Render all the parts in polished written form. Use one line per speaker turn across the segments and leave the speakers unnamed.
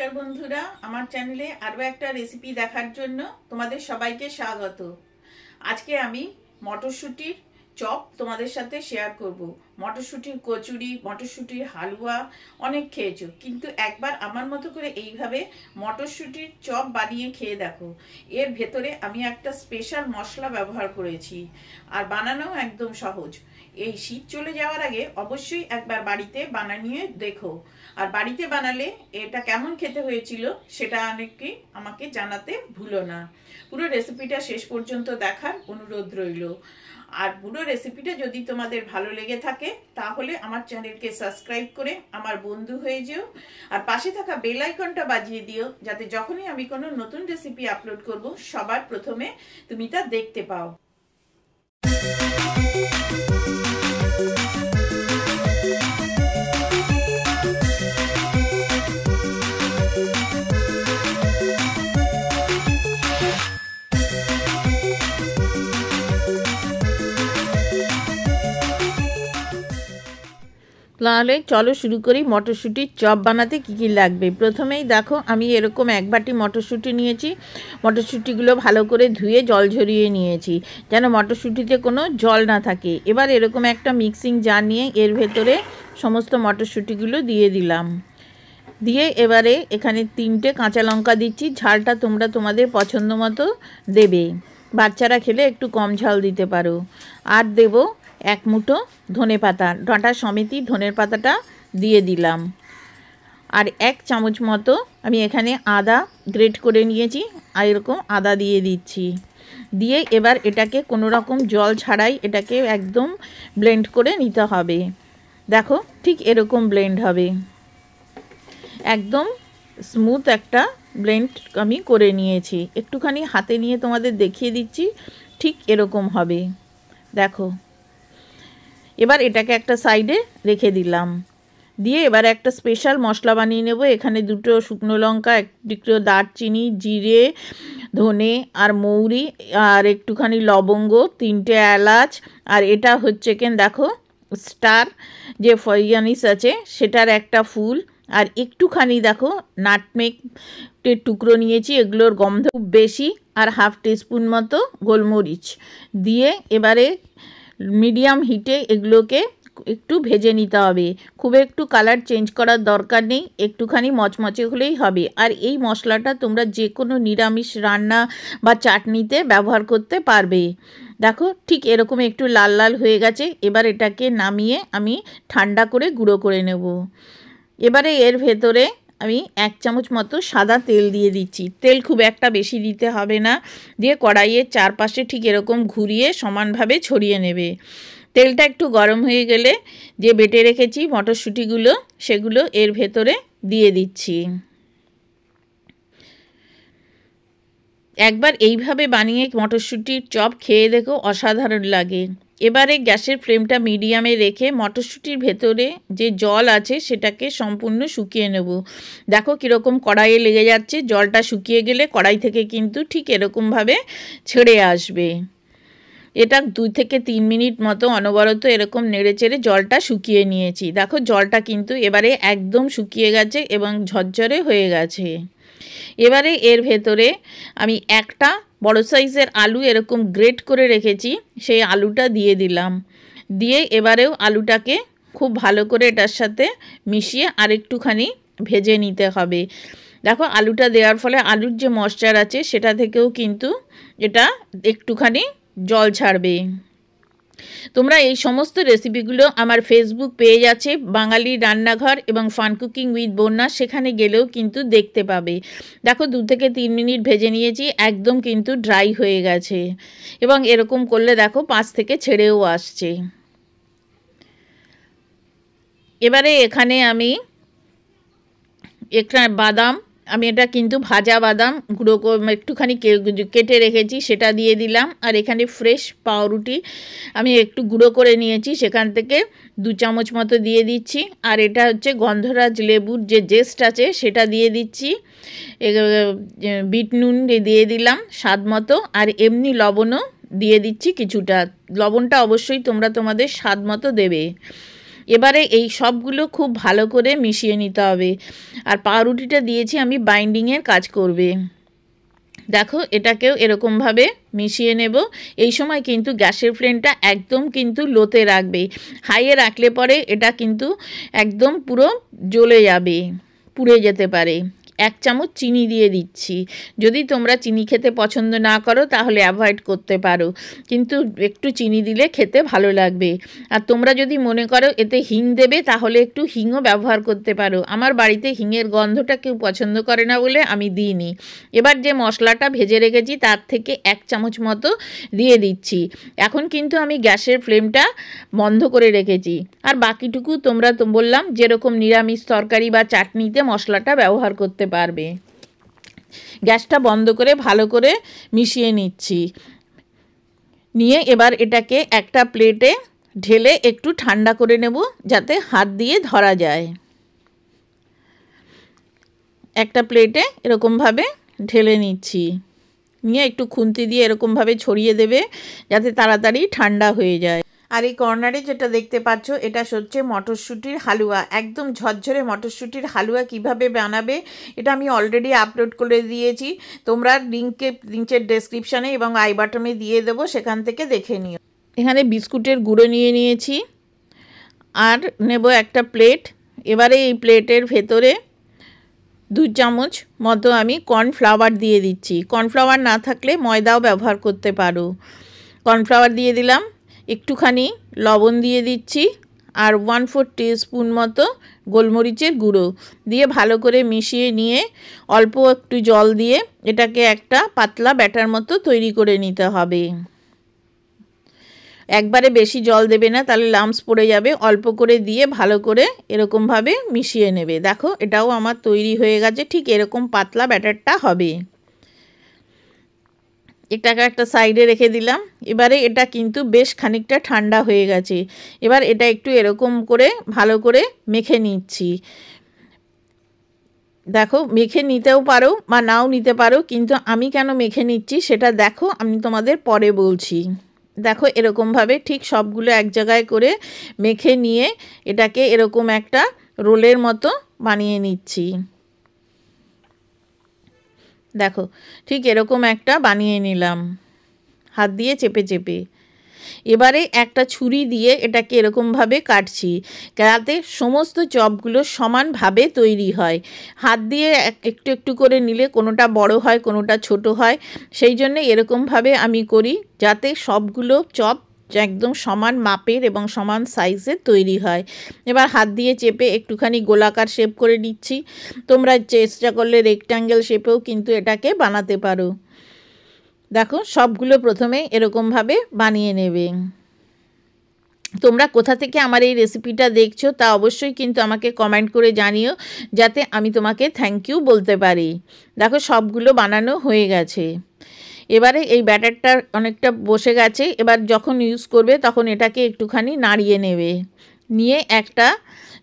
নমস্কার বন্ধুরা, আমার চ্যানেলে আরও একটা রেসিপি দেখার জন্য তোমাদের সবাইকে স্বাগত। আজকে আমি মটরশুঁটির চপ তোমাদের সাথে শেয়ার করব। মটরশুঁটির কচুরি, মটরশুঁটির হালুয়া অনেক খেয়েছো, কিন্তু একবার আমার মতো করে এইভাবে মটরশুঁটির চপ বানিয়ে খেয়ে দেখো। এর ভেতরে আমি একটা স্পেশাল মশলা ব্যবহার করেছি, আর বানানোও একদম সহজ। এই শীত চলে যাওয়ার আগে অবশ্যই একবার বাড়িতে বানিয়ে দেখো, আর বাড়িতে বানালে এটা কেমন খেতে হয়েছিল সেটা অনেকে আমাকে জানাতে ভুলো না। পুরো রেসিপিটা শেষ পর্যন্ত দেখার অনুরোধ রইল। আর পুরো রেসিপিটা যদি তোমাদের ভালো লেগে থাকে তাহলে আমার চ্যানেলকে সাবস্ক্রাইব করে আমার বন্ধু হয়ে যেও, আর পাশে থাকা বেল আইকনটা বাজিয়ে দিও, যাতে যখনই আমি কোনো নতুন রেসিপি আপলোড করব সবার প্রথমে তুমি তা দেখতে পাও। তাহলে চলো শুরু করি। মটরশুঁটির চপ বানাতে কী কী লাগবে প্রথমেই দেখো, আমি এরকম এক বাটি মটরশুঁটি নিয়েছি। মটরশুঁটিগুলো ভালো করে ধুয়ে জল ঝরিয়ে নিয়েছি, যেন মটরশুঁটিতে কোনো জল না থাকে। এবার এরকম একটা মিক্সিং জার নিয়ে এর ভেতরে সমস্ত মটরশুঁটিগুলো দিয়ে দিলাম। দিয়ে এবারে এখানে 3টে কাঁচা লঙ্কা দিচ্ছি। ঝালটা তোমরা তোমাদের পছন্দ মতো দেবে, বাচ্চারা খেলে একটু কম ঝাল দিতে পারো। আর দেব 1 মুঠো ধনে পাতা, ডাঁটা সমেতই ধনের পাতাটা দিয়ে দিলাম। আর 1 চামচ মতো আমি এখানে আদা গ্রেট করে নিয়েছি, আর এরকম আদা দিয়ে দিচ্ছি। দিয়ে এবার এটাকে কোনো রকম জল ছাড়াই এটাকে একদম ব্লেন্ড করে নিতে হবে। দেখো ঠিক এরকম ব্লেন্ড হবে, একদম স্মুথ একটা ব্লেন্ড আমি করে নিয়েছি। একটুখানি হাতে নিয়ে তোমাদের দেখিয়ে দিচ্ছি, ঠিক এরকম হবে। দেখো এবার এটাকে একটা সাইডে রেখে দিলাম। দিয়ে এবার একটা স্পেশাল মশলা বানিয়ে নেব। এখানে 2টো শুকনো লঙ্কা, 1 দারচিনি, জিরে, ধনে আর মৌরি, আর একটুখানি লবঙ্গ, 3টে এলাচ, আর এটা হচ্ছে কেন দেখো স্টার যে ফয়ানিস আছে সেটার একটা ফুল, আর একটুখানি দেখো নাটমেগের টুকরো নিয়েছি, এগুলোর গন্ধ খুব বেশি, আর 1/2 টিস্পুন মতো গোলমরিচ দিয়ে এবারে মিডিয়াম হিটে এগুলোকে একটু ভেজে নিতে হবে। খুব একটু কালার চেঞ্জ করার দরকার নেই, একটুখানি মচমচে হলেই হবে। আর এই মশলাটা তোমরা যে কোনো নিরামিষ রান্না বা চাটনিতে ব্যবহার করতে পারবে। দেখো ঠিক এরকম একটু লাল লাল হয়ে গেছে। এবার এটাকে নামিয়ে আমি ঠান্ডা করে গুঁড়ো করে নেব। এবারে এর ভেতরে আমি 1 চামচ মতো সাদা তেল দিয়ে দিচ্ছি। তেল খুব একটা বেশি দিতে হবে না। দিয়ে কড়াইয়ের চারপাশে ঠিক এরকম ঘুরিয়ে সমানভাবে ছড়িয়ে নেবে। তেলটা একটু গরম হয়ে গেলে যে বেটে রেখেছি মটরশুঁটিগুলো সেগুলো এর ভেতরে দিয়ে দিচ্ছি। একবার এইভাবে বানিয়ে মটরশুঁটির চপ খেয়ে দেখো, অসাধারণ লাগে। এবারে গ্যাসের ফ্লেমটা মিডিয়ামে রেখে মটরশুঁটির ভেতরে যে জল আছে সেটাকে সম্পূর্ণ শুকিয়ে নেব। দেখো কীরকম কড়াইয়ে লেগে যাচ্ছে, জলটা শুকিয়ে গেলে কড়াই থেকে কিন্তু ঠিক এরকমভাবে ছেড়ে আসবে। এটা 2 থেকে 3 মিনিট মতো অনবরত এরকম নেড়েচেড়ে জলটা শুকিয়ে নিয়েছি। দেখো জলটা কিন্তু এবারে একদম শুকিয়ে গেছে এবং ঝরঝরে হয়ে গেছে। এবারে এর ভেতরে আমি একটা বড় সাইজের আলু এরকম গ্রেট করে রেখেছি, সেই আলুটা দিয়ে দিলাম। দিয়ে এবারেও আলুটাকে খুব ভালো করে এটার সাথে মিশিয়ে আরেকটুখানি ভেজে নিতে হবে। দেখো আলুটা দেওয়ার ফলে আলুর যে ময়েশ্চার আছে সেটা থেকেও কিন্তু এটা একটুখানি জল ছাড়বে। তোমরা এই সমস্ত রেসিপিগুলো আমার ফেসবুক পেজ আছে বাঙালি রান্নাঘর এবং ফান কুকিং উইথ বন্যা, সেখানে গেলেও কিন্তু দেখতে পাবে। দেখো 2 থেকে 3 মিনিট ভেজে নিয়েছি, একদম কিন্তু ড্রাই হয়ে গেছে। এবং এরকম করলে দেখো 5 থেকে ছেড়েও আসছে। এবারে এখানে আমি একটা বাদাম, আমি এটা কিন্তু ভাজা বাদাম গুঁড়ো একটুখানি কেটে রেখেছি, সেটা দিয়ে দিলাম। আর এখানে ফ্রেশ পাউরুটি আমি একটু গুঁড়ো করে নিয়েছি, সেখান থেকে 2 চামচ মতো দিয়ে দিচ্ছি। আর এটা হচ্ছে গন্ধরাজ লেবুর যে জেস্ট আছে সেটা দিয়ে দিচ্ছি। বিট নুন দিয়ে দিলাম স্বাদ মতো, আর এমনি লবণও দিয়ে দিচ্ছি কিছুটা। লবণটা অবশ্যই তোমরা তোমাদের স্বাদ মতো দেবে। এবারে এই সবগুলো খুব ভালো করে মিশিয়ে নিতে হবে। আর পাউরুটিটা দিয়েছি আমি বাইন্ডিংয়ের কাজ করবে। দেখো এটাকেও এরকমভাবে মিশিয়ে নেব। এই সময় কিন্তু গ্যাসের ফ্লেমটা একদম কিন্তু লোতে রাখবে। হাইয়ে রাখলে পরে এটা কিন্তু একদম পুরো জ্বলে যাবে, পুড়ে যেতে পারে। 1 চামচ চিনি দিয়ে দিচ্ছি। যদি তোমরা চিনি খেতে পছন্দ না করো তাহলে অ্যাভয়েড করতে পারো, কিন্তু একটু চিনি দিলে খেতে ভালো লাগবে। আর তোমরা যদি মনে করো এতে হিং দেবে তাহলে একটু হিংও ব্যবহার করতে পারো। আমার বাড়িতে হিংয়ের গন্ধটা কেউ পছন্দ করে না বলে আমি দিইনি। এবার যে মশলাটা ভেজে রেখেছি তার থেকে 1 চামচ মতো দিয়ে দিচ্ছি। এখন কিন্তু আমি গ্যাসের ফ্লেমটা বন্ধ করে রেখেছি। আর বাকিটুকু তোমরা তো বললাম যেরকম নিরামিষ তরকারি বা চাটনিতে মশলাটা ব্যবহার করতে পারবে। গ্যাসটা বন্ধ করে ভালো করে মিশিয়ে নিচ্ছি। নিয়ে এবার এটাকে একটা প্লেটে ঢেলে একটু ঠান্ডা করে নেব যাতে হাত দিয়ে ধরা যায়। একটা প্লেটে এরকমভাবে ঢেলে নিচ্ছি। নিয়ে একটু খুন্তি দিয়ে এরকমভাবে ছড়িয়ে দেবে যাতে তাড়াতাড়ি ঠান্ডা হয়ে যায়। আর এই কর্নারে যেটা দেখতে পাচ্ছ এটা হচ্ছে মটরশুঁটির হালুয়া। একদম ঝরঝরে মটরশুঁটির হালুয়া কিভাবে বানাবে এটা আমি অলরেডি আপলোড করে দিয়েছি। তোমরা লিঙ্কের ডেসক্রিপশানে এবং আই বাটনে দিয়ে দেবো, সেখান থেকে দেখে নিও। এখানে বিস্কুটের গুঁড়ো নিয়ে নিয়েছি আর নেব একটা প্লেট। এবারে এই প্লেটের ভেতরে 2 চামচ মতো আমি কর্নফ্লাওয়ার দিয়ে দিচ্ছি। কর্নফ্লাওয়ার না থাকলে ময়দাও ব্যবহার করতে পারো। কর্নফ্লাওয়ার দিয়ে দিলাম, একটুখানি লবণ দিয়ে দিচ্ছি আর 1/4 টিস্পুন মতো গোলমরিচের গুঁড়ো দিয়ে ভালো করে মিশিয়ে নিয়ে অল্প একটু জল দিয়ে এটাকে একটা পাতলা ব্যাটার মতো তৈরি করে নিতে হবে। একবারে বেশি জল দেবে না, তাহলে লাম্পস পড়ে যাবে। অল্প করে দিয়ে ভালো করে এরকমভাবে মিশিয়ে নেবে। দেখো এটাও আমার তৈরি হয়ে গেছে, ঠিক এরকম পাতলা ব্যাটারটা হবে। এটাকে একটা সাইডে রেখে দিলাম। এবারে এটা কিন্তু বেশ খানিকটা ঠান্ডা হয়ে গেছে। এবার এটা একটু এরকম করে ভালো করে মেখে নিচ্ছি। দেখো মেখে নিতেও পারো বা নাও নিতে পারো, কিন্তু আমি কেন মেখে নিচ্ছি সেটা দেখো আমি তোমাদের পরে বলছি। দেখো এরকমভাবে ঠিক সবগুলো এক জায়গায় করে মেখে নিয়ে এটাকে এরকম একটা রোলের মতো বানিয়ে নিচ্ছি। দেখো ঠিক এরকম একটা বানিয়ে নিলাম হাত দিয়ে চেপে চেপে। এবারে একটা ছুরি দিয়ে এটাকে এরকমভাবে কাটছি যাতে সমস্ত চপগুলো সমানভাবে তৈরি হয়। হাত দিয়ে একটু একটু করে নিলে কোনোটা বড় হয় কোনোটা ছোট হয়, সেই জন্য এরকমভাবে আমি করি যাতে সবগুলো চপ একদম সমান মাপের এবং সমান সাইজের তৈরি হয়। এবার হাত দিয়ে চেপে একটুখানি গোলাকার শেপ করে নিচ্ছি। তোমরা চেষ্টা করলে রেক্ট্যাঙ্গেল শেপেও কিন্তু এটাকে বানাতে পারো। দেখো সবগুলো প্রথমে এরকমভাবে বানিয়ে নেবে। তোমরা কোথা থেকে আমার এই রেসিপিটা দেখছো তা অবশ্যই কিন্তু আমাকে কমেন্ট করে জানিও, যাতে আমি তোমাকে থ্যাংক ইউ বলতে পারি। দেখো সবগুলো বানানো হয়ে গেছে। এবারে এই ব্যাটারটা অনেকটা বসে গেছে। এবার যখন ইউজ করবে তখন এটাকে একটুখানি নাড়িয়ে নেবে, নিয়ে একটা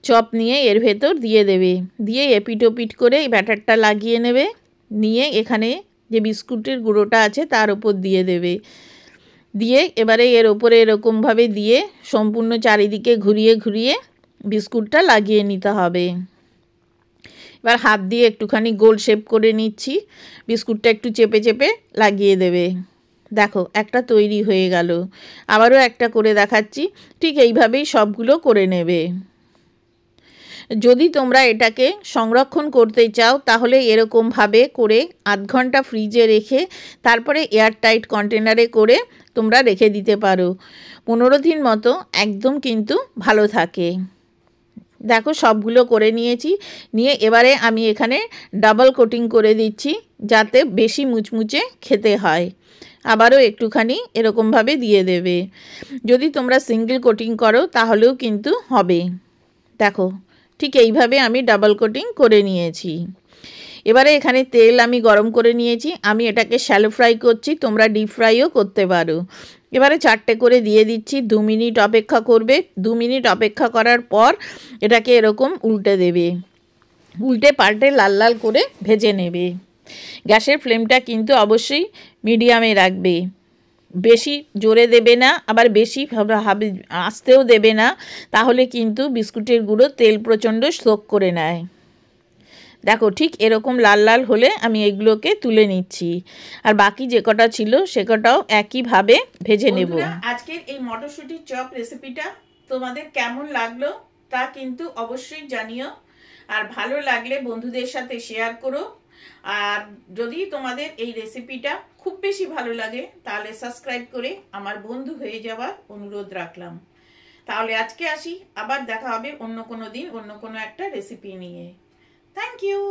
চপ নিয়ে এর ভেতর দিয়ে দেবে, দিয়ে এপিট ওপিট করে এই ব্যাটারটা লাগিয়ে নেবে। নিয়ে এখানে যে বিস্কুটের গুঁড়োটা আছে তার উপর দিয়ে দেবে, দিয়ে এবারে এর ওপরে এরকমভাবে দিয়ে সম্পূর্ণ চারিদিকে ঘুরিয়ে ঘুরিয়ে বিস্কুটটা লাগিয়ে নিতে হবে। এবার হাত দিয়ে একটুখানি গোল শেপ করে নিচ্ছি, বিস্কুটটা একটু চেপে চেপে লাগিয়ে দেবে। দেখো একটা তৈরি হয়ে গেল। আবারও একটা করে দেখাচ্ছি, ঠিক এইভাবেই সবগুলো করে নেবে। যদি তোমরা এটাকে সংরক্ষণ করতে চাও তাহলে এরকমভাবে করে 8 ঘন্টা ফ্রিজে রেখে তারপরে এয়ারটাইট কন্টেনারে করে তোমরা রেখে দিতে পারো। 15 দিন মতো একদম কিন্তু ভালো থাকে। দেখো সবগুলো করে নিয়েছি, নিয়ে এবারে আমি এখানে ডাবল কোটিং করে দিচ্ছি যাতে বেশি মুচমুচে খেতে হয়। আবারও একটুখানি এরকমভাবে দিয়ে দেবে। যদি তোমরা সিঙ্গেল কোটিং করো তাহলেও কিন্তু হবে। দেখো ঠিক এইভাবে আমি ডাবল কোটিং করে নিয়েছি। এবারে এখানে তেল আমি গরম করে নিয়েছি। আমি এটাকে শ্যালো ফ্রাই করছি, তোমরা ডিপ ফ্রাইও করতে পারো। এবারে 4টে করে দিয়ে দিচ্ছি। 2 মিনিট অপেক্ষা করবে। 2 মিনিট অপেক্ষা করার পর এটাকে এরকম উল্টে দেবে, উল্টে পাল্টে লাল লাল করে ভেজে নেবে। গ্যাসের ফ্লেমটা কিন্তু অবশ্যই মিডিয়ামে রাখবে। বেশি জোরে দেবে না, আবার বেশি আস্তেও দেবে না, তাহলে কিন্তু বিস্কুটের গুঁড়ো তেল প্রচণ্ড সোক করে নেয়। দেখো ঠিক এরকম লাল লাল হলে আমি এগুলোকে তুলে নিচ্ছি, আর বাকি যে কটা ছিল সে কটাও একইভাবে ভেজে নেব। আজকের এই মটরশুঁটির চপ রেসিপিটা তোমাদের কেমন লাগলো তা কিন্তু অবশ্যই জানিও, আর ভালো লাগলে বন্ধুদের সাথে শেয়ার করো। আর যদি তোমাদের এই রেসিপিটা খুব বেশি ভালো লাগে তাহলে সাবস্ক্রাইব করে আমার বন্ধু হয়ে যাওয়ার অনুরোধ রাখলাম। তাহলে আজকে আসি, আবার দেখা হবে অন্য কোনো দিন অন্য কোনো একটা রেসিপি নিয়ে। Thank you.